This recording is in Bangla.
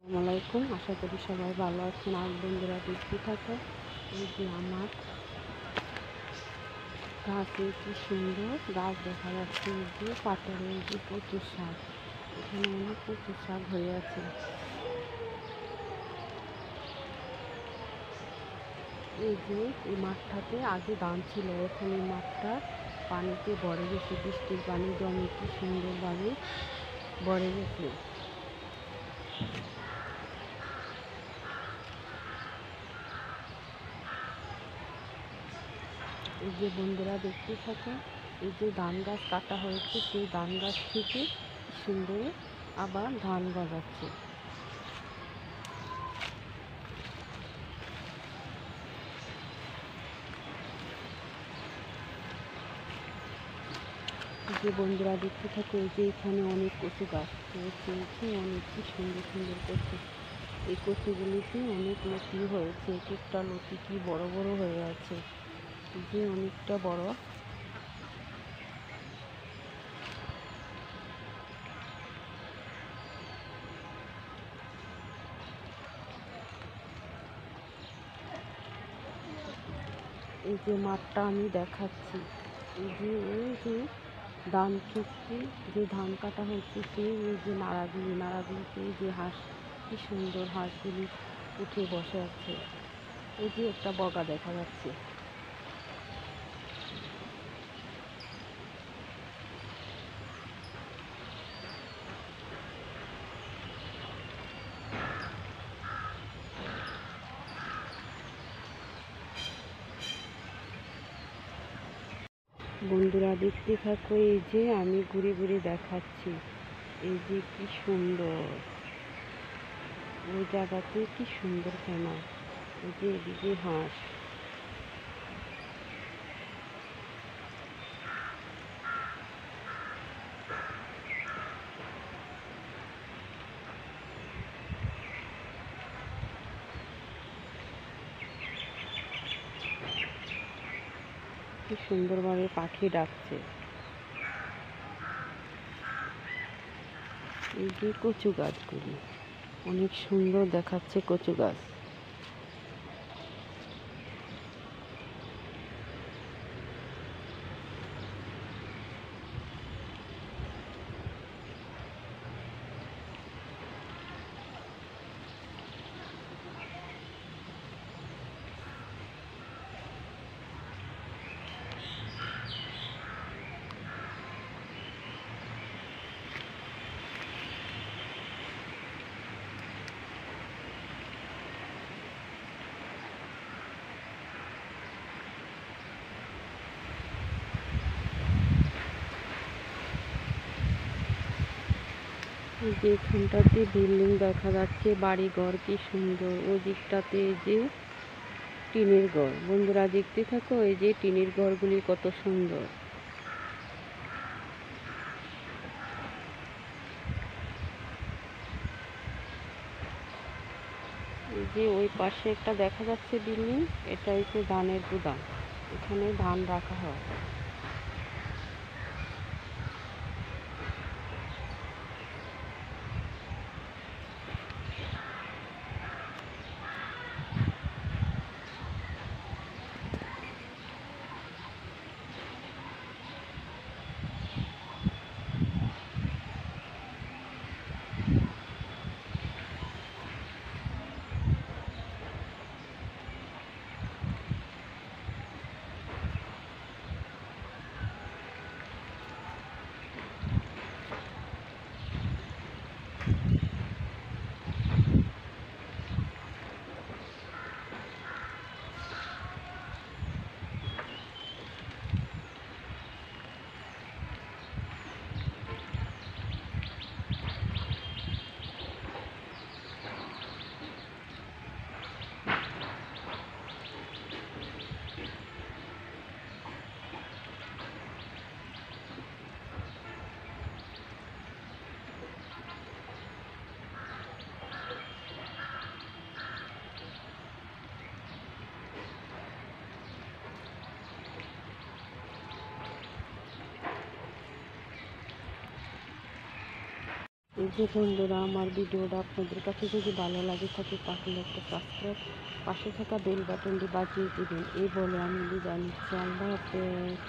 আসসালামু আলাইকুম, আশা করি সবাই ভালো আছেন। আর বন্ধুরা দেখতে থাকো, এই যে আমার গাছে কি সুন্দর গাছ দেখা যাচ্ছে। এই যে পাথরে এই যে কচুর শাক, এখানে অনেক কচুর শাক হয়ে আছে। এই যে এই মাঠটাতে আগে ধান ছিল, এখন এই মাঠটা পানিতে ভরে গেছে, বৃষ্টির পানি জমে কি সুন্দরভাবে ভরে গেছে। এই যে বন্ধুরা দেখতে থাকো, এই যে ধান গাছ কাটা হয়েছে, সেই ধান গাছ থেকে সুন্দর আবার ধান গজাচ্ছে। যে বন্ধুরা দেখতে থাকো, এই যে এখানে অনেক কচু গাছ হয়েছে, অনেক কি সুন্দর সুন্দর কচু। এই কচুগুলিতে অনেক লতি হয়েছে, এক একটা লতি কি বড় বড় হয়ে আছে, যে অনেকটা বড়। এই যে মাঠটা আমি দেখাচ্ছি, এই যে ওই যে ধান ক্ষেত্রে যে ধান কাটা হচ্ছে, এই যে নাড়াগুলিতে যে হাঁস, কি সুন্দর হাঁসগুলি উঠে বসে আছে। এই যে একটা বগা দেখা যাচ্ছে। বন্ধুরা দেখতে থাকো, এই যে আমি ঘুরে ঘুরে দেখাচ্ছি, এই যে কি সুন্দর ওই জায়গাতে, কি সুন্দর ফেনা, এই যে এদিকে হাঁস। কি সুন্দরভাবে পাখি ডাকছে। এই যে কচু গাছগুলি অনেক সুন্দর দেখাচ্ছে, কচু গাছ। এই যে এখানটাতে বিল্ডিং দেখা যাচ্ছে, বাড়ি ঘর কি সুন্দর। ওই দিকটাতে এই যে টিনের ঘর। বন্ধুরা দেখতে থাকো, এই যে টিনের ঘরগুলি কত সুন্দর। এই যে ওই পাশে একটা দেখা যাচ্ছে বিল্ডিং, এটা হচ্ছে ধানের গুদাম, এখানে ধান রাখা হয়। এই যে বন্ধুরা, আমার ভিডিওটা আপনাদের কাছে যদি ভালো লাগে থাকে তাহলে একটা সাবস্ক্রাইব, পাশে থাকা বেল বাটনটি বাজিয়ে দিবেন। এই বলে আমি বিদায় নিচ্ছি। আল্লাহ হাফেজ।